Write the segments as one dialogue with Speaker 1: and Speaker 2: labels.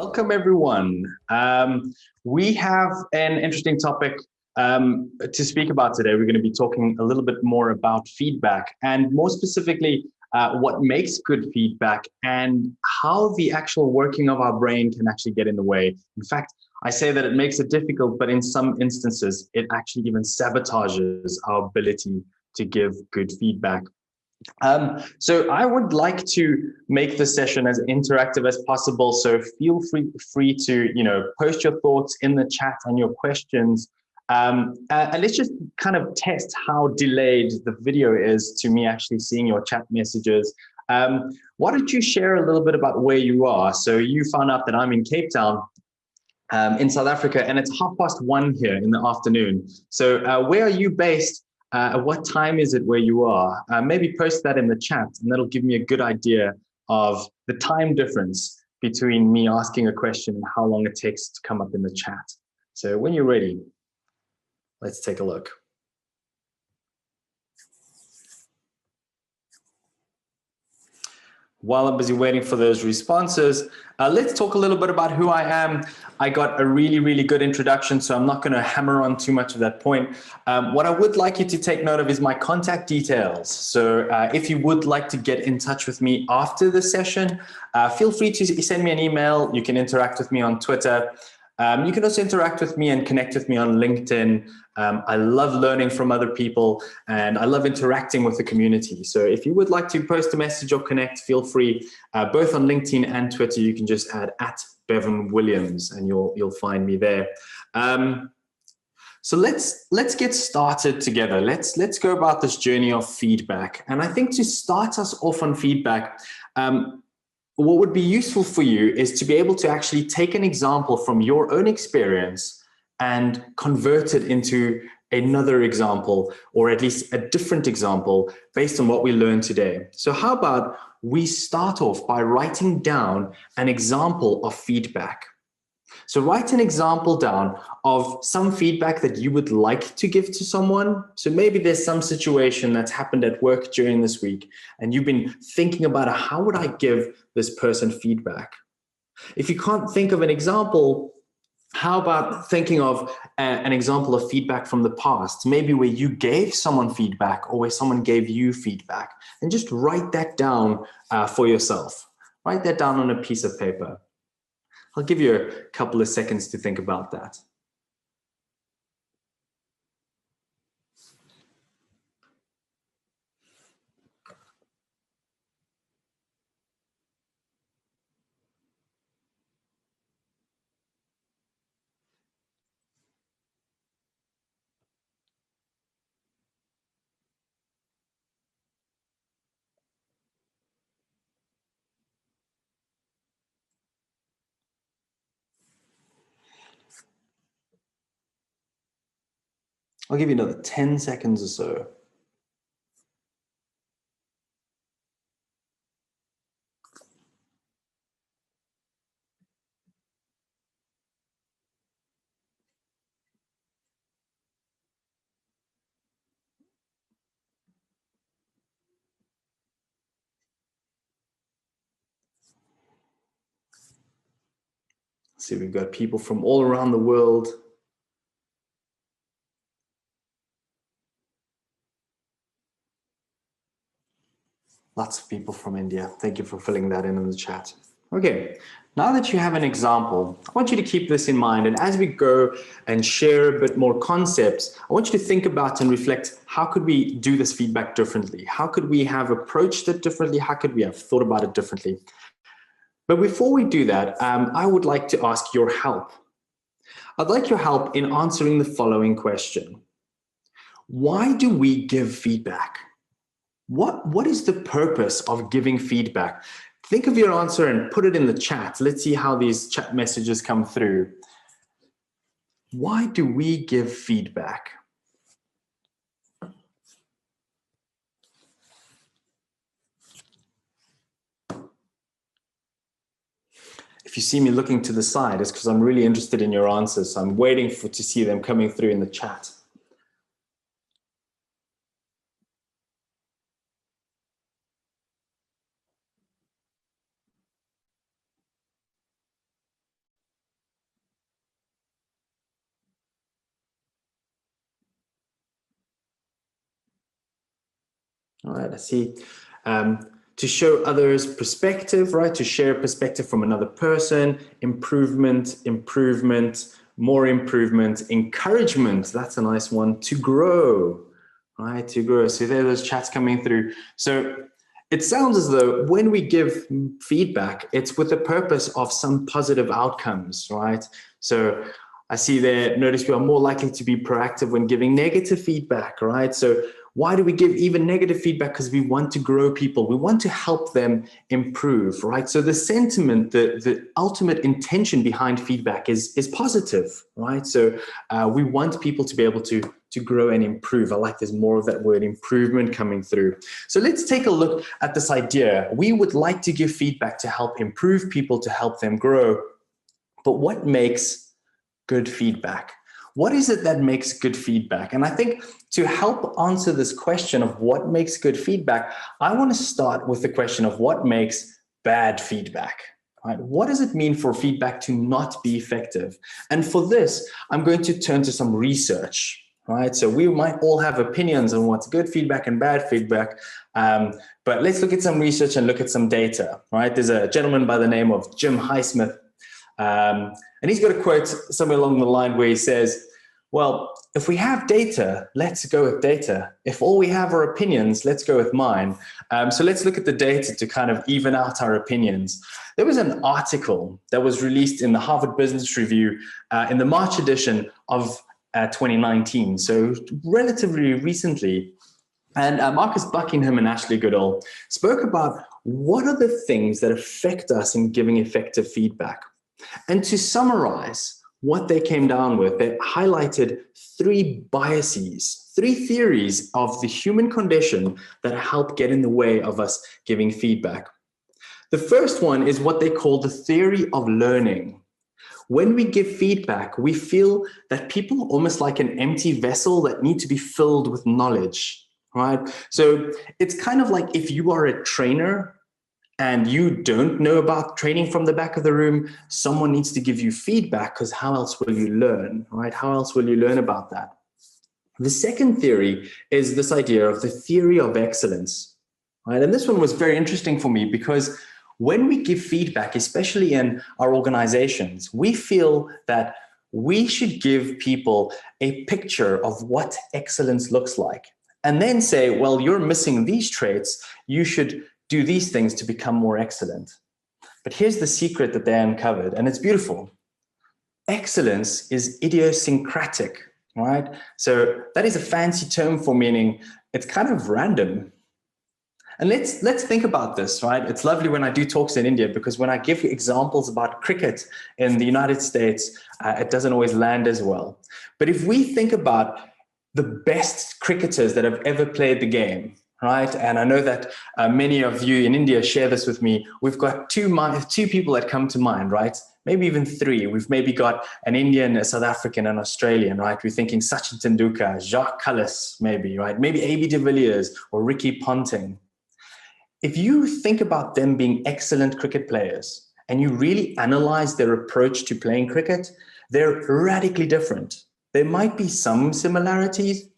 Speaker 1: Welcome, everyone. We have an interesting topic to speak about today. We're going to be talking a little bit more about feedback, and more specifically, what makes good feedback and how the actual working of our brain can actually get in the way. In fact, I say that it makes it difficult, but in some instances, it actually even sabotages our ability to give good feedback. So I would like to make this session as interactive as possible. So feel free to post your thoughts in the chat and your questions. And let's just kind of test how delayed the video is to me actually seeing your chat messages. Why don't you share a little bit about where you are? So you found out that I'm in Cape Town, in South Africa, and it's 1:30 here in the afternoon. So where are you based? What time is it where you are? Maybe post that in the chat, and that'll give me a good idea of the time difference between me asking a question and how long it takes to come up in the chat. So when you're ready, let's take a look. While I'm busy waiting for those responses, let's talk a little bit about who I am. I got a really good introduction, so I'm not going to hammer on too much of that point. What I would like you to take note of is my contact details. So if you would like to get in touch with me after the session, feel free to send me an email. You can interact with me on Twitter. You can also interact with me and connect with me on LinkedIn. I love learning from other people, and I love interacting with the community. So if you would like to post a message or connect, feel free. Both on LinkedIn and Twitter, you can just add @Bevan Williams, and you'll find me there. So let's get started together. Let's go about this journey of feedback. And I think to start us off on feedback, what would be useful for you is to be able to actually take an example from your own experience and convert it into another example, or at least a different example based on what we learned today. So how about we start off by writing down an example of feedback? So write an example down of some feedback that you would like to give to someone. So maybe there's some situation that's happened at work during this week, and you've been thinking about how would I give this person feedback? If you can't think of an example, how about thinking of an example of feedback from the past, maybe where you gave someone feedback or where someone gave you feedback, and just write that down for yourself. Write that down on a piece of paper. I'll give you a couple of seconds to think about that. I'll give you another 10 seconds or so. See, we've got people from all around the world. Lots of people from India. Thank you for filling that in the chat. Okay, now that you have an example, I want you to keep this in mind. And as we go and share a bit more concepts, I want you to think about and reflect, how could we do this feedback differently? How could we have approached it differently? How could we have thought about it differently? But before we do that, I would like to ask your help. I'd like your help in answering the following question. Why do we give feedback? What is the purpose of giving feedback? Think of your answer and put it in the chat. Let's see how these chat messages come through. Why do we give feedback? If you see me looking to the side, it's because I'm really interested in your answers. So I'm waiting to see them coming through in the chat. All right, I see. To show others perspective, right? To share perspective from another person, improvement, more improvement, encouragement. That's a nice one. To grow, right? To grow. So there are those chats coming through. So it sounds as though when we give feedback, it's with the purpose of some positive outcomes, right? So I see there, notice we are more likely to be proactive when giving negative feedback, right? So why do we give even negative feedback? Because we want to grow people. We want to help them improve, right? So the sentiment, the ultimate intention behind feedback is positive, right? So we want people to be able to grow and improve. I like there's more of that word improvement coming through. So let's take a look at this idea. We would like to give feedback to help improve people, to help them grow. But what makes good feedback? What is it that makes good feedback? And I think to help answer this question of what makes good feedback, I want to start with the question of what makes bad feedback. Right? What does it mean for feedback to not be effective? And for this, I'm going to turn to some research. Right? So we might all have opinions on what's good feedback and bad feedback, but let's look at some research and look at some data. Right? There's a gentleman by the name of Jim Highsmith, and he's got a quote somewhere along the line where he says, well, if we have data, let's go with data. If all we have are opinions, let's go with mine. So let's look at the data to kind of even out our opinions. There was an article that was released in the Harvard Business Review in the March edition of 2019, so relatively recently. And Marcus Buckingham and Ashley Goodall spoke about what are the things that affect us in giving effective feedback. And to summarize what they came down with, they highlighted three biases, three theories of the human condition that help get in the way of us giving feedback. The first one is what they call the theory of learning. When we give feedback, we feel that people are almost like an empty vessel that need to be filled with knowledge, right? So it's kind of like if you are a trainer and you don't know about training from the back of the room, someone needs to give you feedback, because how else will you learn, right? How else will you learn about that? The second theory is this idea of the theory of excellence, right? And this one was very interesting for me because when we give feedback, especially in our organizations, we feel that we should give people a picture of what excellence looks like and then say, well, you're missing these traits. You should do these things to become more excellent. But here's the secret that they uncovered, and it's beautiful. Excellence is idiosyncratic, right? So that is a fancy term for meaning it's kind of random. And let's think about this, right? It's lovely when I do talks in India, because when I give examples about cricket in the United States, it doesn't always land as well. But if we think about the best cricketers that have ever played the game, right? And I know that many of you in India share this with me. We've got two people that come to mind, right? Maybe even three. We've maybe got an Indian, a South African, and Australian, right? We're thinking Sachin Tendulkar, Jacques Kallis, maybe, right? Maybe A.B. de Villiers or Ricky Ponting. If you think about them being excellent cricket players and you really analyze their approach to playing cricket, they're radically different. There might be some similarities,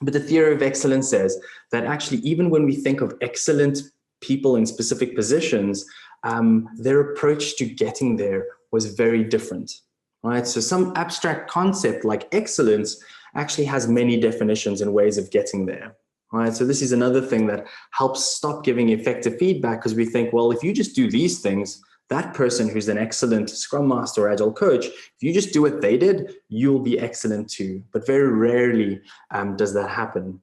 Speaker 1: but the theory of excellence says that actually, even when we think of excellent people in specific positions, their approach to getting there was very different, right? So some abstract concept like excellence actually has many definitions and ways of getting there. Right. So this is another thing that helps stop giving effective feedback, because we think, well, if you just do these things, that person who's an excellent Scrum Master or Agile coach, if you just do what they did, you'll be excellent too. But very rarely does that happen.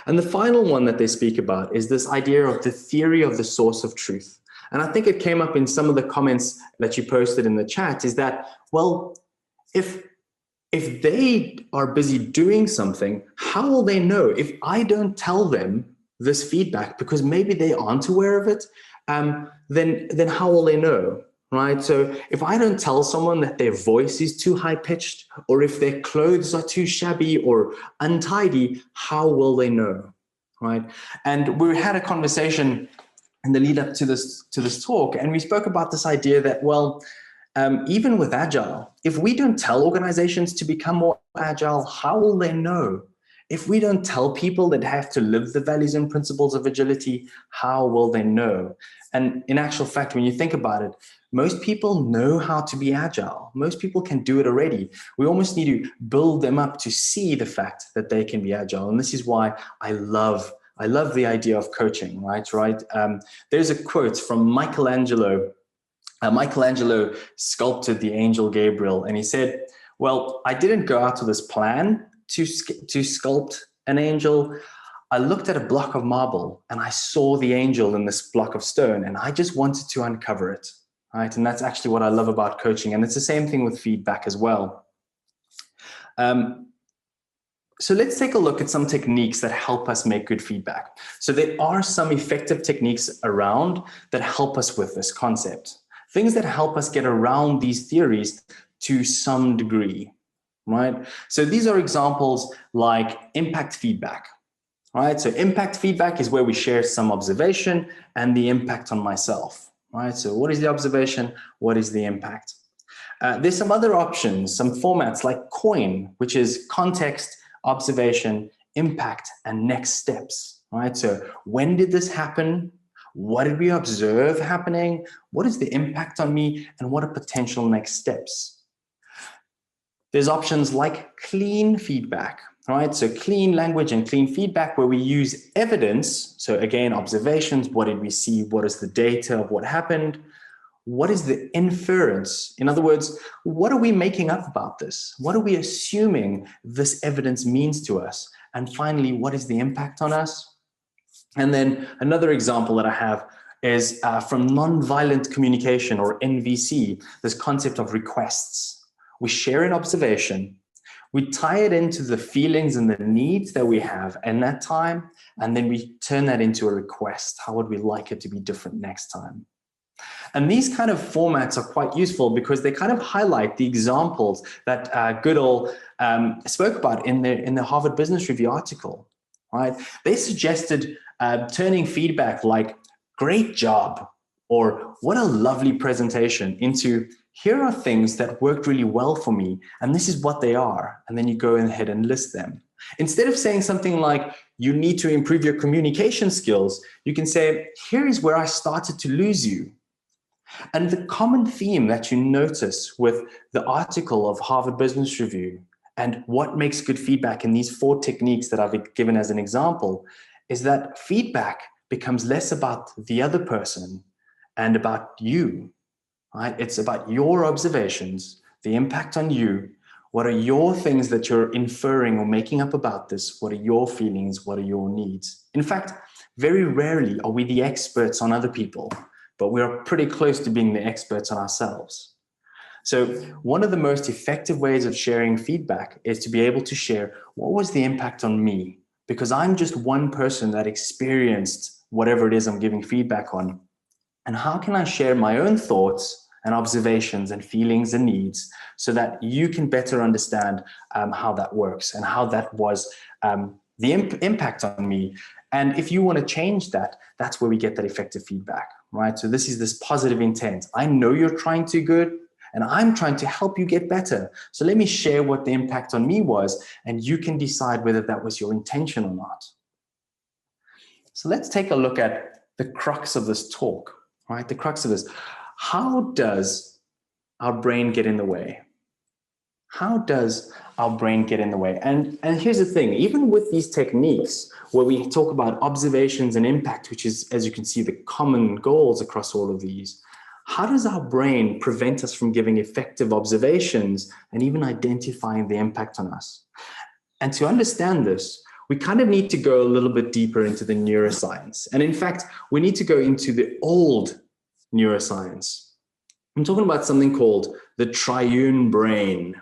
Speaker 1: And the final one that they speak about is this idea of the theory of the source of truth. And I think it came up in some of the comments that you posted in the chat, is that, well, if they are busy doing something, how will they know? If I don't tell them this feedback, because maybe they aren't aware of it, then how will they know, right? So if I don't tell someone that their voice is too high-pitched, or if their clothes are too shabby or untidy, how will they know, right? And we had a conversation in the lead up to this talk, and we spoke about this idea that, well, even with Agile, if we don't tell organizations to become more Agile, how will they know? If we don't tell people that have to live the values and principles of agility, how will they know? And in actual fact, when you think about it, most people know how to be agile. Most people can do it already. We almost need to build them up to see the fact that they can be agile. And this is why I love the idea of coaching, right? There's a quote from Michelangelo. Michelangelo sculpted the angel Gabriel, and he said, well, I didn't go out with this plan to sculpt an angel. I looked at a block of marble and I saw the angel in this block of stone, and I just wanted to uncover it. Right? And that's actually what I love about coaching. And it's the same thing with feedback as well. So let's take a look at some techniques that help us make good feedback. So there are some effective techniques around that help us with this concept. Things that help us get around these theories to some degree, right? So these are examples like impact feedback, right? So impact feedback is where we share some observation and the impact on myself. Right? So what is the observation? What is the impact? There's some other options, some formats like COIN, which is context, observation, impact, and next steps. Right? So when did this happen? What did we observe happening? What is the impact on me? And what are potential next steps? There's options like clean feedback. Right, so clean language and clean feedback, where we use evidence. So again, observations, what did we see? What is the data of what happened? What is the inference? In other words, what are we making up about this? What are we assuming this evidence means to us? And finally, what is the impact on us? And then another example that I have is from nonviolent communication, or NVC, this concept of requests. We share an observation, we tie it into the feelings and the needs that we have in that time, and then we turn that into a request. How would we like it to be different next time? And these kind of formats are quite useful because they kind of highlight the examples that Goodall spoke about in the Harvard Business Review article. Right? They suggested turning feedback like "great job" or "what a lovely presentation" into "here are things that worked really well for me, and this is what they are," and then you go ahead and list them. Instead of saying something like "you need to improve your communication skills," you can say "here is where I started to lose you." And the common theme that you notice with the article of Harvard Business Review and what makes good feedback in these 4 techniques that I've given as an example is that feedback becomes less about the other person and about you. Right? It's about your observations, the impact on you. What are your things that you're inferring or making up about this? What are your feelings? What are your needs? In fact, very rarely are we the experts on other people, but we are pretty close to being the experts on ourselves. So one of the most effective ways of sharing feedback is to be able to share what was the impact on me, because I'm just one person that experienced whatever it is I'm giving feedback on. And how can I share my own thoughts and observations and feelings and needs so that you can better understand how that works and how that was the impact on me. And if you want to change that, that's where we get that effective feedback, right? So this is this positive intent. I know you're trying to good, and I'm trying to help you get better. So let me share what the impact on me was, and you can decide whether that was your intention or not. So let's take a look at the crux of this talk, right? The crux of this. How does our brain get in the way? How does our brain get in the way? And here's the thing, even with these techniques where we talk about observations and impact, which is, as you can see, the common goals across all of these, how does our brain prevent us from giving effective observations and even identifying the impact on us? And to understand this, we kind of need to go a little bit deeper into the neuroscience. And in fact, we need to go into the old neuroscience. I'm talking about something called the triune brain.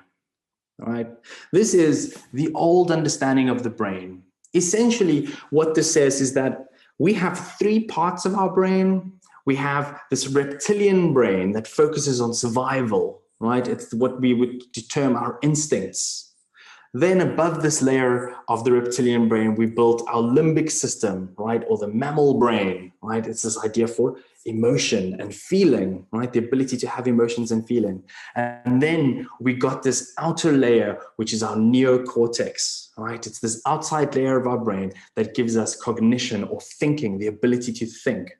Speaker 1: All right. This is the old understanding of the brain. Essentially, what this says is that we have 3 parts of our brain. We have this reptilian brain that focuses on survival, right? It's what we would term our instincts. Then above this layer of the reptilian brain, we built our limbic system, right? Or the mammal brain, right? It's this idea for emotion and feeling, right? The ability to have emotions and feeling. And then we got this outer layer, which is our neocortex, right? It's this outside layer of our brain that gives us cognition or thinking, the ability to think.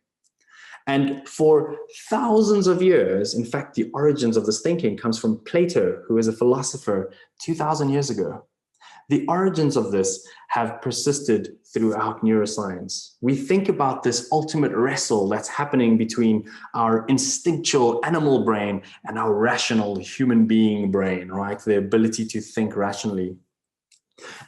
Speaker 1: And for thousands of years, in fact, the origins of this thinking comes from Plato, who is a philosopher 2000 years ago. The origins of this have persisted throughout neuroscience. We think about this ultimate wrestle that's happening between our instinctual animal brain and our rational human being brain, right? The ability to think rationally.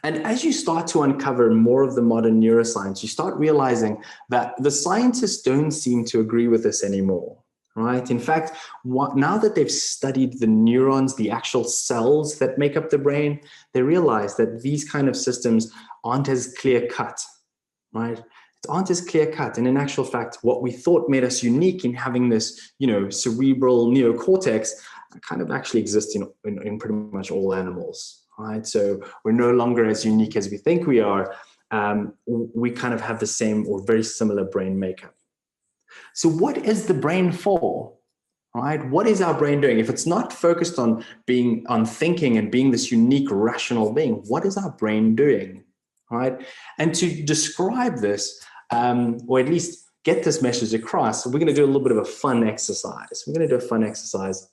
Speaker 1: And as you start to uncover more of the modern neuroscience, you start realizing that the scientists don't seem to agree with this anymore, right? In fact, now that they've studied the neurons, the actual cells that make up the brain, they realize that these kind of systems aren't as clear cut, right? Aren't as clear cut. And in actual fact, what we thought made us unique in having this, cerebral neocortex kind of actually exists in pretty much all animals, right? So we're no longer as unique as we think we are. We kind of have the same or very similar brain makeup. So what is the brain for, right? What is our brain doing? If it's not focused on thinking and being this unique rational being, what is our brain doing, right? And to describe this, or at least get this message across, we're going to do a little bit of a fun exercise. We're going to do a fun exercise.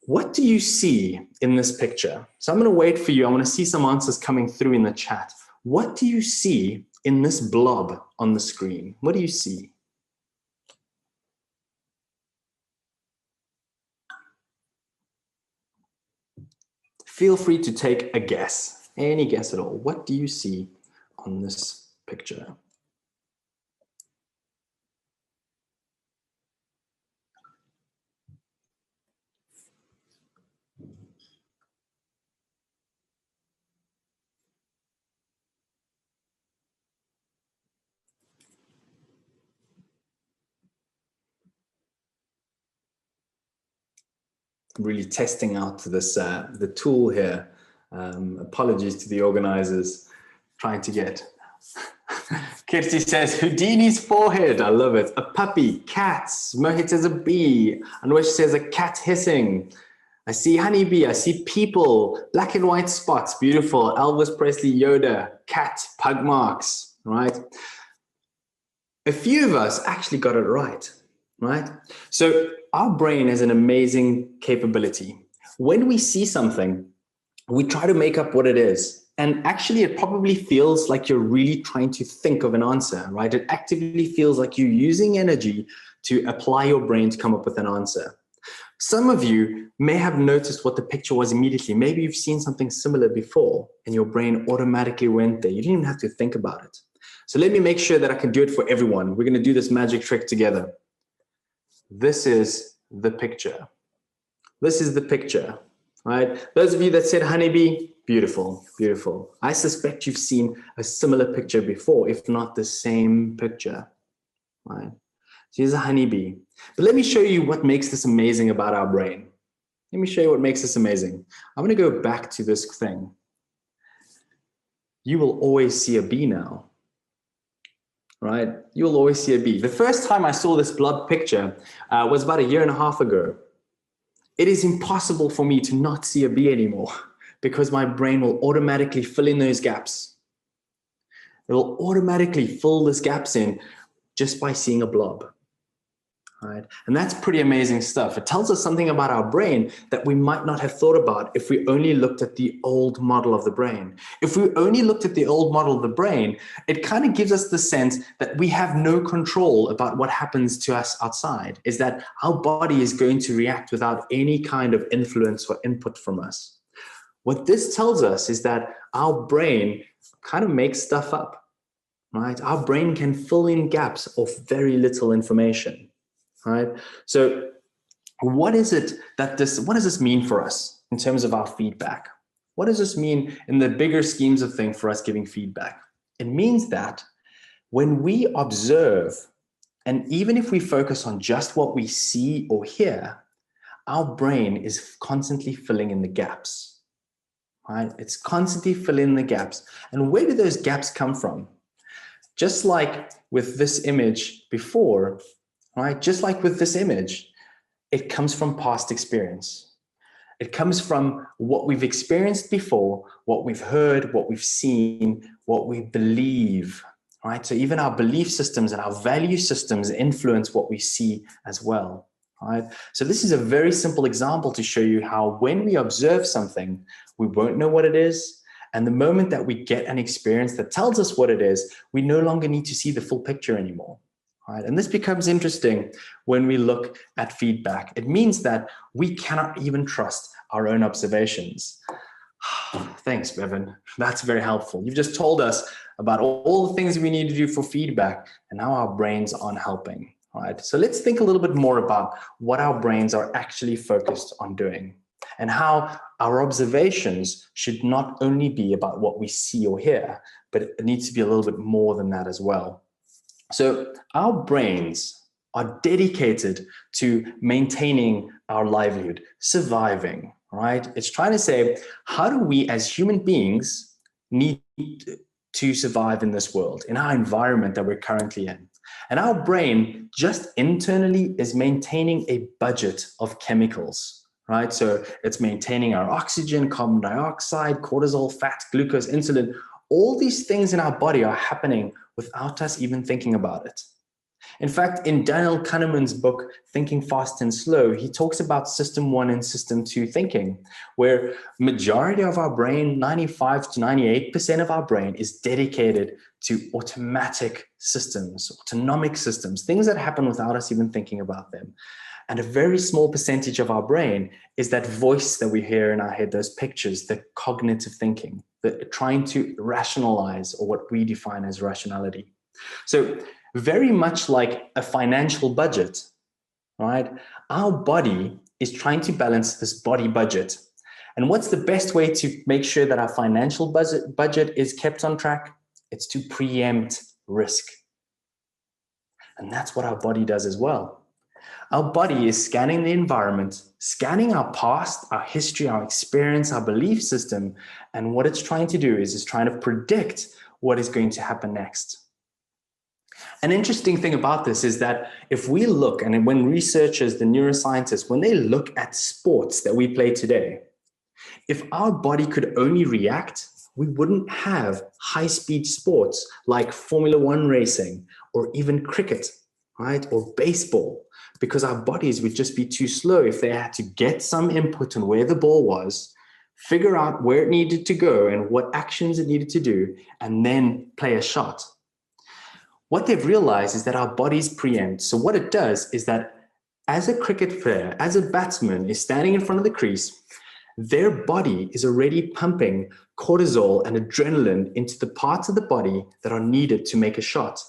Speaker 1: What do you see in this picture? So I'm going to wait for you. I want to see some answers coming through in the chat. What do you see in this blob on the screen? What do you see? Feel free to take a guess, any guess at all. What do you see on this picture? Really testing out this the tool here. Apologies to the organizers, trying to get. Kirsty says Houdini's forehead. I love it. A puppy, cats. Mohit says a bee. Anwish says a cat hissing. I see honeybee. I see people. Black and white spots. Beautiful. Elvis Presley, Yoda, cat, pug marks. Right. A few of us actually got it right. Right. So our brain has an amazing capability. When we see something, we try to make up what it is. And actually, it probably feels like you're really trying to think of an answer, right? It actively feels like you're using energy to apply your brain to come up with an answer. Some of you may have noticed what the picture was immediately. Maybe you've seen something similar before and your brain automatically went there. You didn't even have to think about it. So let me make sure that I can do it for everyone. We're going to do this magic trick together. This is the picture. This is the picture, right? Those of you that said honeybee, beautiful, beautiful. I suspect you've seen a similar picture before, if not the same picture, right? So here's a honeybee. But let me show you what makes this amazing about our brain. Let me show you what makes this amazing. I'm going to go back to this thing. You will always see a bee now, right? You will always see a bee. The first time I saw this blob picture was about 1.5 years ago. It is impossible for me to not see a bee anymore because my brain will automatically fill in those gaps. It will automatically fill those gaps in just by seeing a blob, right? And that's pretty amazing stuff. It tells us something about our brain that we might not have thought about if we only looked at the old model of the brain. If we only looked at the old model of the brain, it kind of gives us the sense that we have no control about what happens to us outside, is that our body is going to react without any kind of influence or input from us. What this tells us is that our brain kind of makes stuff up, right? Our brain can fill in gaps of very little information, right? So what does this mean for us in terms of our feedback? What does this mean in the bigger schemes of things for us giving feedback? It means that when we observe, and even if we focus on just what we see or hear, our brain is constantly filling in the gaps. right? It's constantly filling in the gaps. And where do those gaps come from? Just like with this image before, right? Just like with this image, it comes from past experience. It comes from what we've experienced before, what we've heard, what we've seen, what we believe, right? So even our belief systems and our value systems influence what we see as well, right? So this is a very simple example to show you how when we observe something, we won't know what it is. And the moment that we get an experience that tells us what it is, we no longer need to see the full picture anymore. Right? And this becomes interesting when we look at feedback. It means that we cannot even trust our own observations. Thanks, Bevan. That's very helpful. You've just told us about all the things we need to do for feedback, and now our brains aren't helping. Right? So let's think a little bit more about what our brains are actually focused on doing, and how our observations should not only be about what we see or hear, but it needs to be a little bit more than that as well. So our brains are dedicated to maintaining our livelihood, surviving, right? It's trying to say, how do we as human beings need to survive in this world, in our environment that we're currently in? And our brain just internally is maintaining a budget of chemicals, right? So it's maintaining our oxygen, carbon dioxide, cortisol, fat, glucose, insulin. All these things in our body are happening without us even thinking about it. In fact, in Daniel Kahneman's book, Thinking Fast and Slow, he talks about system 1 and system 2 thinking, where majority of our brain, 95 to 98% of our brain, is dedicated to automatic systems, autonomic systems, things that happen without us even thinking about them. And a very small percentage of our brain is that voice that we hear in our head, those pictures, the cognitive thinking, the trying to rationalize, or what we define as rationality. So very much like a financial budget, right? Our body is trying to balance this body budget. And what's the best way to make sure that our financial budget is kept on track? It's to preempt risk. And that's what our body does as well. Our body is scanning the environment, scanning our past, our history, our experience, our belief system. And what it's trying to do is trying to predict what is going to happen next. An interesting thing about this is that if we look, and when researchers, the neuroscientists, when they look at sports that we play today, if our body could only react, we wouldn't have high-speed sports like Formula One racing or even cricket, right? Or baseball, because our bodies would just be too slow if they had to get some input on where the ball was, figure out where it needed to go and what actions it needed to do, and then play a shot. What they've realized is that our bodies preempt. So what it does is that as a cricket player, as a batsman is standing in front of the crease, their body is already pumping cortisol and adrenaline into the parts of the body that are needed to make a shot.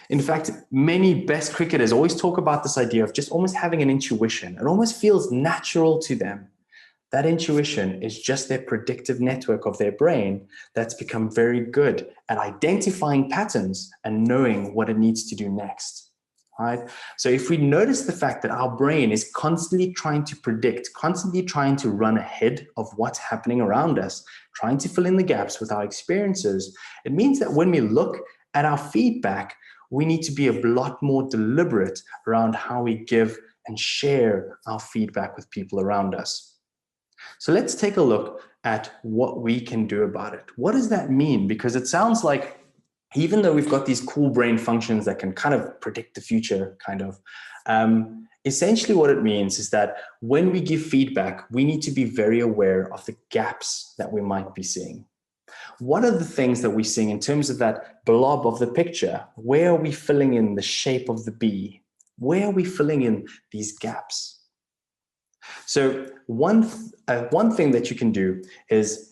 Speaker 1: In fact, many best cricketers always talk about this idea of just almost having an intuition. It almost feels natural to them. That intuition is just their predictive network of their brain that's become very good at identifying patterns and knowing what it needs to do next. Right? So if we notice the fact that our brain is constantly trying to predict, constantly trying to run ahead of what's happening around us, trying to fill in the gaps with our experiences, it means that when we look at our feedback, we need to be a lot more deliberate around how we give and share our feedback with people around us. So let's take a look at what we can do about it. What does that mean? Because it sounds like even though we've got these cool brain functions that can kind of predict the future, essentially what it means is that when we give feedback, we need to be very aware of the gaps that we might be seeing. What are the things that we're seeing in terms of that blob of the picture? Where are we filling in the shape of the bee? Where are we filling in these gaps? So one thing that you can do is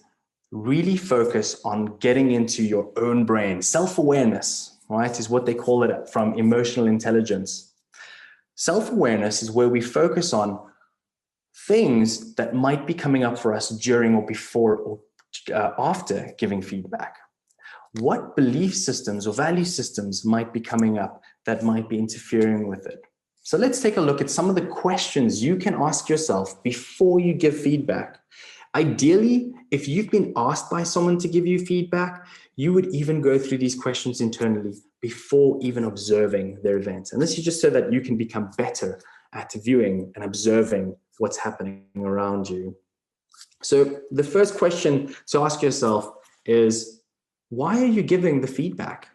Speaker 1: really focus on getting into your own brain. Self-awareness, right, is what they call it from emotional intelligence. Self-awareness is where we focus on things that might be coming up for us during or before or after giving feedback. What belief systems or value systems might be coming up that might be interfering with it? So let's take a look at some of the questions you can ask yourself before you give feedback. Ideally, if you've been asked by someone to give you feedback, you would even go through these questions internally before even observing their events. And this is just so that you can become better at viewing and observing what's happening around you. So the first question to ask yourself is, why are you giving the feedback?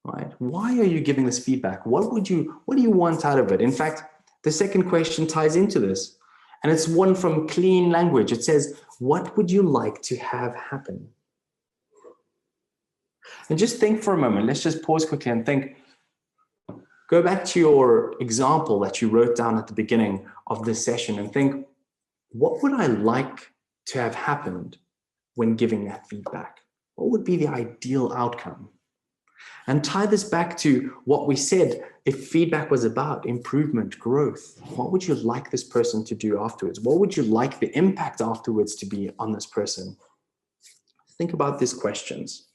Speaker 1: Right? Why are you giving this feedback? What do you want out of it? In fact, the second question ties into this, and it's one from clean language. It says, what would you like to have happen? And just think for a moment. Let's just pause quickly and think. Go back to your example that you wrote down at the beginning of this session and think, what would I like to have happened when giving that feedback? What would be the ideal outcome? And tie this back to what we said. If feedback was about improvement, growth, what would you like this person to do afterwards? What would you like the impact afterwards to be on this person? Think about these questions.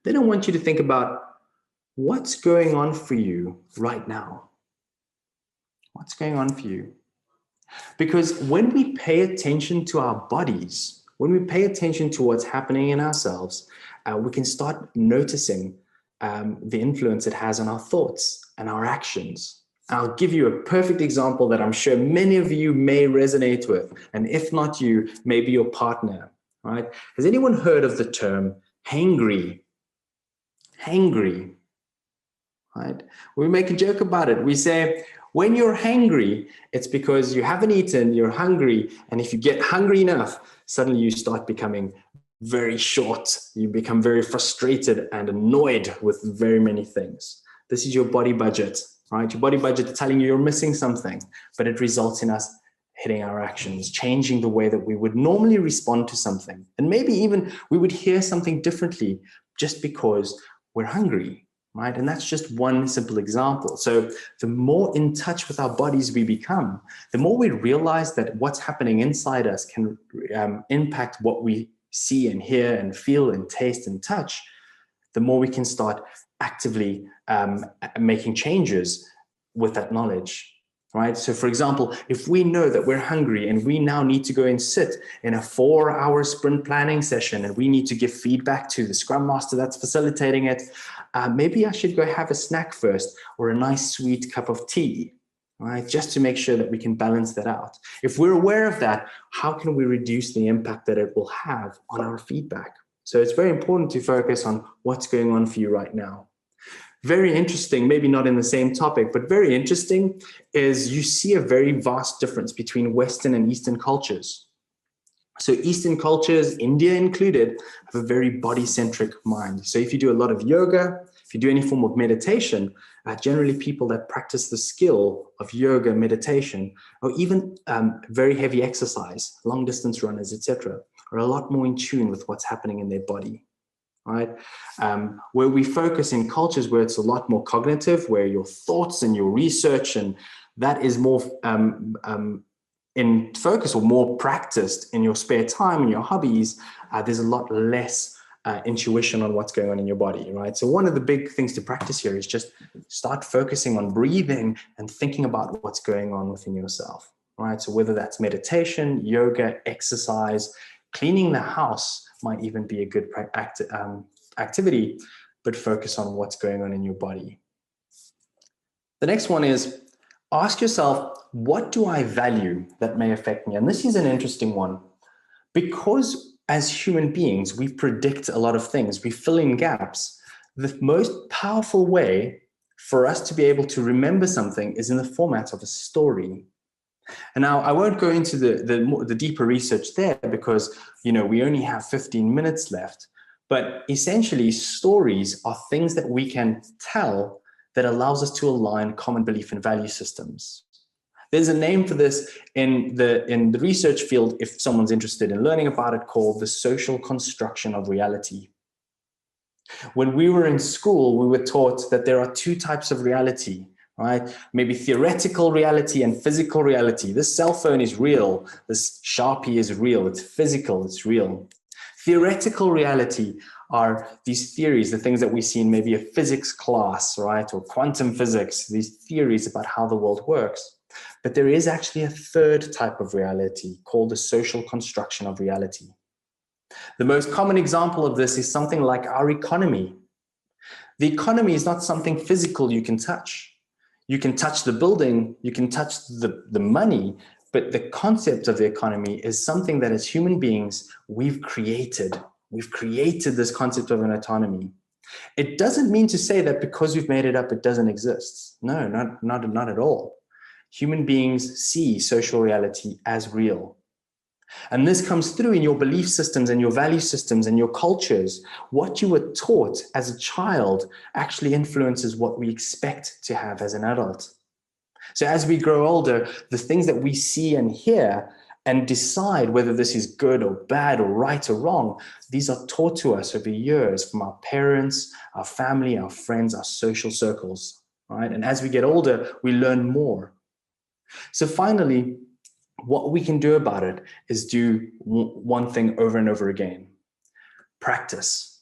Speaker 1: Then I want you to think about what's going on for you right now. What's going on for you? Because when we pay attention to our bodies, when we pay attention to what's happening in ourselves, we can start noticing the influence it has on our thoughts and our actions. I'll give you a perfect example that I'm sure many of you may resonate with. And if not you, maybe your partner, right? Has anyone heard of the term hangry? Hangry, right? We make a joke about it. We say, when you're hangry, it's because you haven't eaten, you're hungry. And if you get hungry enough, suddenly you start becoming very short. You become very frustrated and annoyed with very many things. This is your body budget, right? Your body budget is telling you you're missing something, but it results in us hitting our actions, changing the way that we would normally respond to something. And maybe even we would hear something differently just because we're hungry, right? And that's just one simple example. So the more in touch with our bodies we become, the more we realize that what's happening inside us can impact what we see and hear and feel and taste and touch, the more we can start actively making changes with that knowledge, right? So for example, if we know that we're hungry and we now need to go and sit in a 4-hour sprint planning session and we need to give feedback to the Scrum Master that's facilitating it, maybe I should go have a snack first or a nice sweet cup of tea, right? Just to make sure that we can balance that out. If we're aware of that, how can we reduce the impact that it will have on our feedback? So it's very important to focus on what's going on for you right now. Very interesting, maybe not in the same topic, but very interesting is you see a very vast difference between Western and Eastern cultures. So Eastern cultures, India included, have a very body-centric mind. So if you do a lot of yoga, if you do any form of meditation, generally people that practice the skill of yoga, meditation, or even very heavy exercise, long distance runners, etc., are a lot more in tune with what's happening in their body, right? Where we focus in cultures where it's a lot more cognitive, where your thoughts and your research, and that is more in focus or more practiced in your spare time and your hobbies, there's a lot less intuition on what's going on in your body, right? So one of the big things to practice here is just start focusing on breathing and thinking about what's going on within yourself, right? So whether that's meditation, yoga, exercise, cleaning the house might even be a good activity, but focus on what's going on in your body. The next one is ask yourself, what do I value that may affect me? And this is an interesting one because as human beings, we predict a lot of things. We fill in gaps. The most powerful way for us to be able to remember something is in the format of a story. And now I won't go into the deeper research there because, you know, we only have 15 minutes left. But essentially, stories are things that we can tell that allows us to align common belief and value systems. There's a name for this in the research field, if someone's interested in learning about it, called the social construction of reality. When we were in school, we were taught that there are two types of reality, right? Maybe theoretical reality and physical reality. This cell phone is real. This Sharpie is real. It's physical. It's real. Theoretical reality are these theories, the things that we see in maybe a physics class, right? Or quantum physics, these theories about how the world works. But there is actually a third type of reality called the social construction of reality. The most common example of this is something like our economy. The economy is not something physical you can touch. You can touch the building, you can touch the money, but the concept of the economy is something that as human beings, we've created. We've created this concept of an autonomy. It doesn't mean to say that because we've made it up, it doesn't exist. No, not at all. Human beings see social reality as real. And this comes through in your belief systems and your value systems and your cultures. What you were taught as a child actually influences what we expect to have as an adult. So as we grow older, the things that we see and hear and decide whether this is good or bad or right or wrong, these are taught to us over years from our parents, our family, our friends, our social circles, right? And as we get older, we learn more. So finally, what we can do about it is do one thing over and over again. Practice.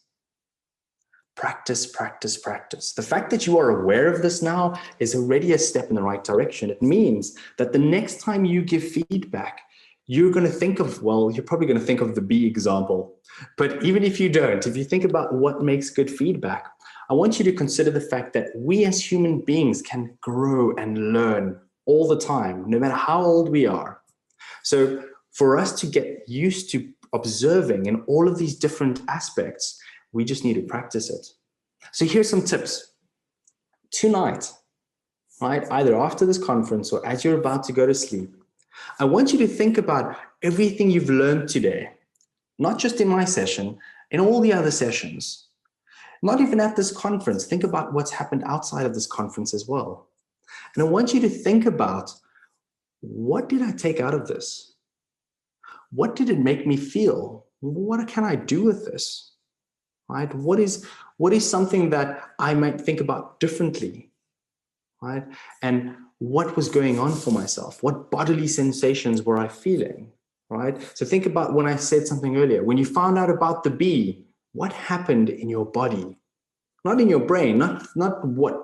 Speaker 1: Practice, practice, practice. The fact that you are aware of this now is already a step in the right direction. It means that the next time you give feedback, you're going to think of, well, you're probably going to think of the B example. But even if you don't, if you think about what makes good feedback, I want you to consider the fact that we as human beings can grow and learn all the time, no matter how old we are. So for us to get used to observing in all of these different aspects, we just need to practice it. So here's some tips. Tonight, right, either after this conference or as you're about to go to sleep, I want you to think about everything you've learned today, not just in my session, in all the other sessions, not even at this conference. Think about what's happened outside of this conference as well. And I want you to think about, what did I take out of this? What did it make me feel? What can I do with this? Right? What is something that I might think about differently? Right? And what was going on for myself? What bodily sensations were I feeling? Right? So think about when I said something earlier. When you found out about the bee, what happened in your body? Not in your brain, not what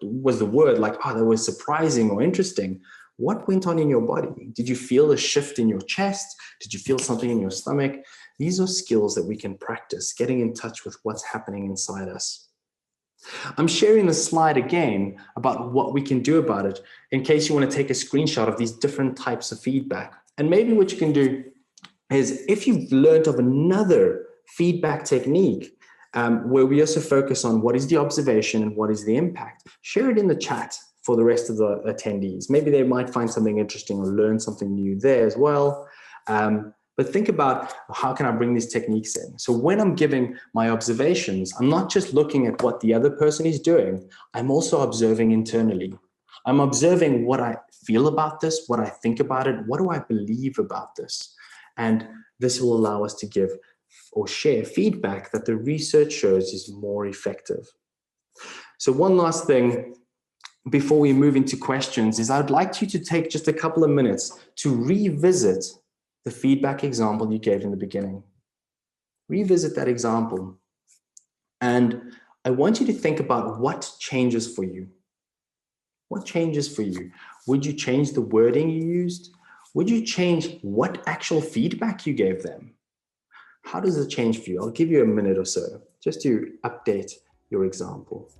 Speaker 1: was the word, like, oh, that was surprising or interesting. What went on in your body? Did you feel a shift in your chest? Did you feel something in your stomach? These are skills that we can practice, getting in touch with what's happening inside us. I'm sharing the slide again about what we can do about it in case you want to take a screenshot of these different types of feedback. And maybe what you can do is, if you've learned of another feedback technique where we also focus on what is the observation and what is the impact, share it in the chat for the rest of the attendees. Maybe they might find something interesting or learn something new there as well. But think about, how can I bring these techniques in? So when I'm giving my observations, I'm not just looking at what the other person is doing. I'm also observing internally. I'm observing what I feel about this, what I think about it, what do I believe about this? And this will allow us to give or share feedback that the research shows is more effective. So one last thing before we move into questions is, I'd like you to take just a couple of minutes to revisit the feedback example you gave in the beginning. Revisit that example. And I want you to think about what changes for you. What changes for you? Would you change the wording you used? Would you change what actual feedback you gave them? How does it change for you? I'll give you a minute or so just to update your example.